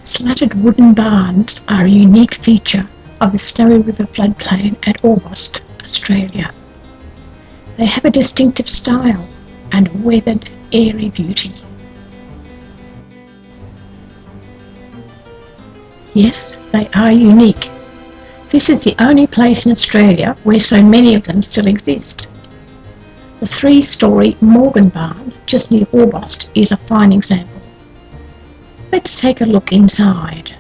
Slatted wooden barns are a unique feature of the Snowy River floodplain at Orbost, Australia. They have a distinctive style and a weathered, airy beauty. Yes, they are unique. This is the only place in Australia where so many of them still exist. The 3-storey Morgan barn just near Orbost is a fine example. Let's take a look inside.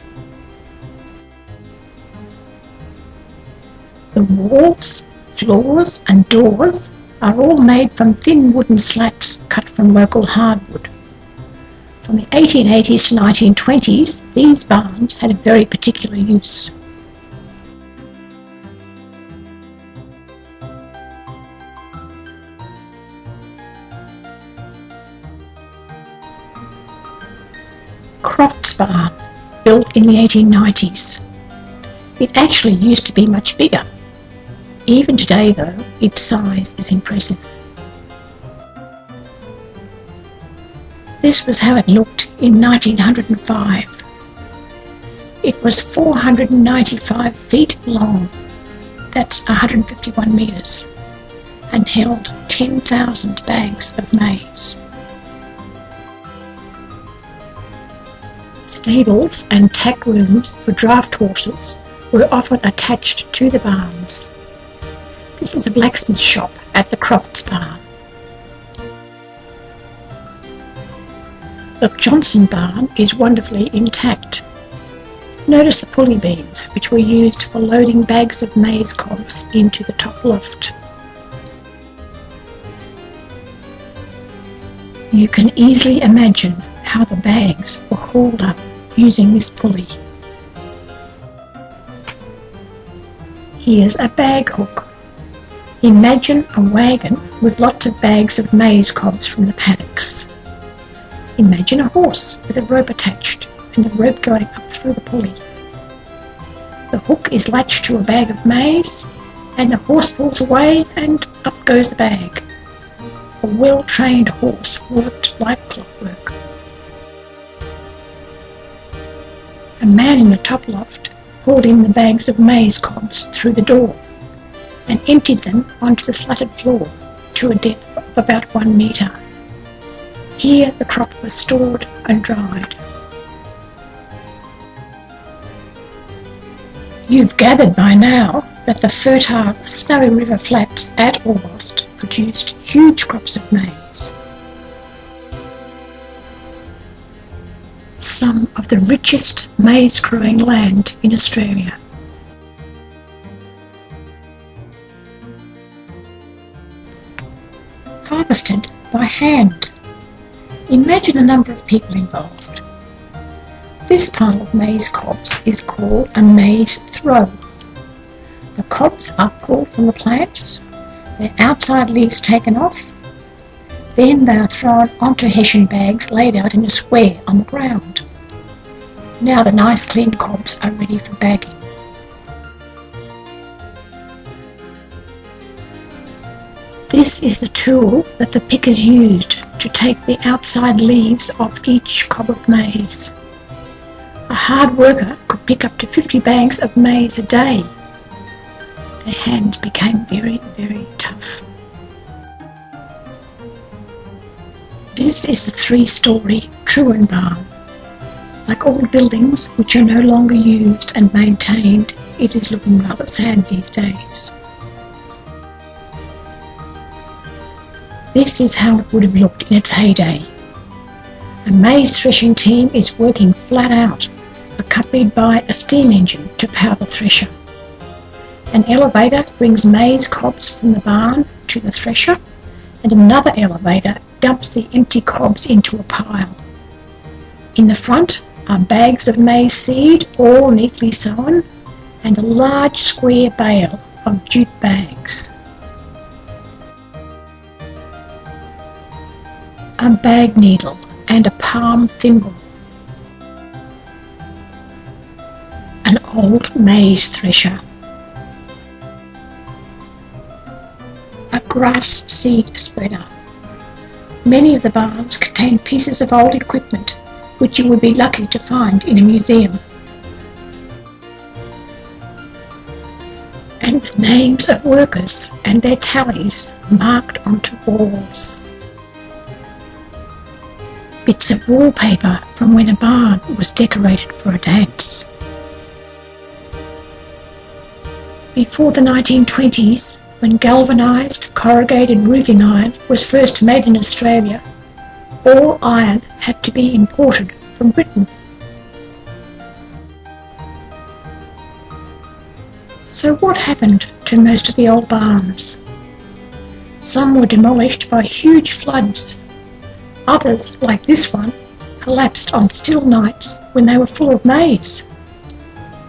The walls, floors and doors are all made from thin wooden slats cut from local hardwood. From the 1880s to 1920s, these barns had a very particular use. Crofts barn, built in the 1890s. It actually used to be much bigger. Even today though, its size is impressive. This was how it looked in 1905. It was 495 feet long, that's 151 metres, and held 10,000 bags of maize. Stables and tack rooms for draft horses were often attached to the barns. This is a blacksmith shop at the Crofts barn. The Johnson barn is wonderfully intact. Notice the pulley beams which were used for loading bags of maize cobs into the top loft. You can easily imagine how the bags were hauled up using this pulley. Here's a bag hook. Imagine a wagon with lots of bags of maize cobs from the paddocks. Imagine a horse with a rope attached and the rope going up through the pulley. The hook is latched to a bag of maize and the horse pulls away and up goes the bag. A well-trained horse worked like clockwork. A man in the top loft pulled in the bags of maize cobs through the door and emptied them onto the slatted floor to a depth of about 1 metre. Here the crop was stored and dried. You've gathered by now that the fertile Snowy River flats at Orbost produced huge crops of maize. Some of the richest maize-growing land in Australia. Harvested by hand. Imagine the number of people involved. This pile of maize cobs is called a maize throw. The cobs are pulled from the plants, their outside leaves taken off, then they are thrown onto hessian bags laid out in a square on the ground. Now the nice clean cobs are ready for bagging. This is the tool that the pickers used to take the outside leaves off each cob of maize. A hard worker could pick up to 50 bags of maize a day. Their hands became very, very tough. This is the 3-storey Truan barn. Like all buildings which are no longer used and maintained, it is looking rather sad these days. This is how it would have looked in its heyday. A maize threshing team is working flat out, accompanied by a steam engine to power the thresher. An elevator brings maize cobs from the barn to the thresher, and another elevator dumps the empty cobs into a pile. In the front are bags of maize seed, all neatly sewn, and a large square bale of jute bags. A bag needle and a palm thimble. An old maize thresher. A grass seed spreader. Many of the barns contain pieces of old equipment which you would be lucky to find in a museum. And the names of workers and their tallies marked onto walls. Bits of wallpaper from when a barn was decorated for a dance. Before the 1920s, when galvanised corrugated roofing iron was first made in Australia, all iron had to be imported from Britain. So what happened to most of the old barns? Some were demolished by huge floods. Others, like this one, collapsed on still nights when they were full of maize.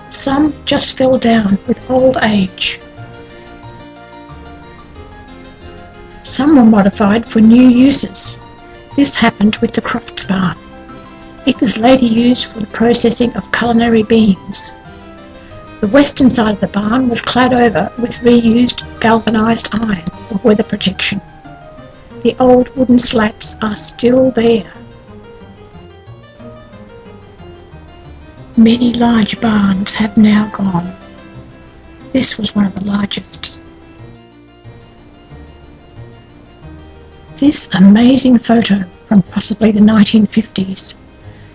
Some just fell down with old age. Some were modified for new uses. This happened with the Crofts barn. It was later used for the processing of culinary beans. The western side of the barn was clad over with reused galvanised iron for weather protection. The old wooden slats are still there. Many large barns have now gone. This was one of the largest. This amazing photo from possibly the 1950s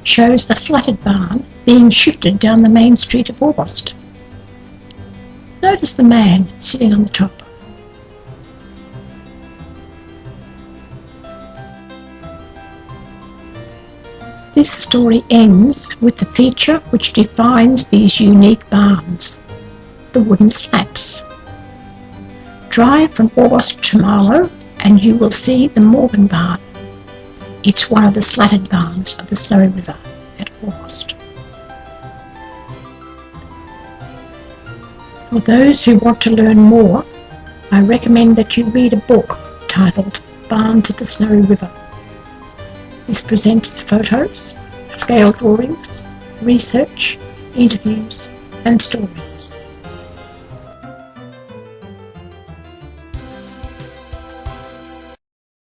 shows a slatted barn being shifted down the main street of Orbost. Notice the man sitting on the top. This story ends with the feature which defines these unique barns, the wooden slats. Drive from Orbost to Marlow and you will see the Morgan barn. It's one of the slatted barns of the Snowy River at Orbost. For those who want to learn more, I recommend that you read a book titled Barns of the Snowy River. This presents the photos, scale drawings, research, interviews and stories.